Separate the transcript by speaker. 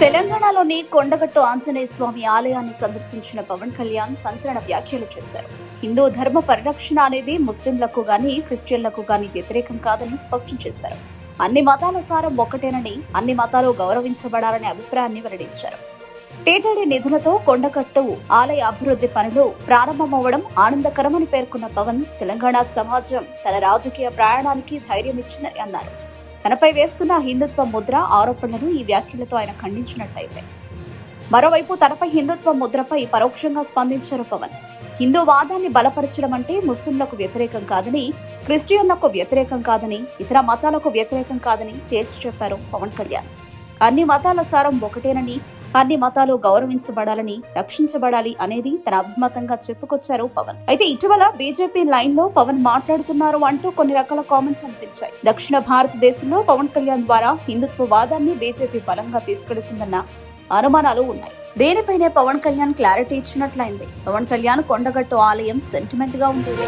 Speaker 1: తెలంగాణలోని కొండగట్టు ఆంజనేయ స్వామి ఆలయాన్ని సందర్శించిన పవన్ కళ్యాణ్ సంచలన వ్యాఖ్యలు చేశారు. హిందూ ధర్మ పరిరక్షణ అనేది ముస్లింలకు గాని క్రిస్టియన్లకు గాని వ్యతిరేకం కాదని స్పష్టం చేశారు. అన్ని మతాల సారం ఒక్కటేనని, అన్ని మతాలు గౌరవించబడాలనే అభిప్రాయాన్ని వెల్లడించారు. టీటీడీ నిధులతో కొండగట్టు ఆలయ అభివృద్ధి పనులు ప్రారంభమవడం ఆనందకరమని పేర్కొన్న పవన్, తెలంగాణ సమాజం తన రాజకీయ ప్రయాణానికి ధైర్యం ఇచ్చిందని అన్నారు. తనపై వేస్తున్న హిందుత్వ ముద్ర ఆరోపణలను ఈ వ్యాఖ్యలతో ఆయన ఖండించినట్లయితే, మరోవైపు తనపై హిందుత్వ ముద్రపై పరోక్షంగా స్పందించారు పవన్. హిందూ వాదాన్ని బలపరచడం అంటే ముస్లింలకు వ్యతిరేకం కాదని, క్రిస్టియన్లకు వ్యతిరేకం కాదని, ఇతర మతాలకు వ్యతిరేకం కాదని తేల్చి చెప్పారు పవన్ కళ్యాణ్. అన్ని మతాల సారం ఒకటేనని, అన్ని మతాలు గౌరవించబడాలని, రక్షించబడాలి అనేది తన అభిమతంగా చెప్పుకొచ్చారు పవన్. అయితే ఇటీవల బీజేపీ లైన్ లో పవన్ మాట్లాడుతున్నారు అంటూ కొన్ని రకాల కామెంట్స్ అనిపించాయి. దక్షిణ భారతదేశంలో పవన్ కళ్యాణ్ ద్వారా హిందుత్వ వాదాన్ని బీజేపీ బలంగా తీసుకెడుతుందన్న అనుమానాలు ఉన్నాయి. దేనిపైనే పవన్ కళ్యాణ్ క్లారిటీ ఇచ్చినట్లయింది. పవన్ కళ్యాణ్ కొండగట్టు ఆలయం సెంటిమెంట్ గా ఉండేది.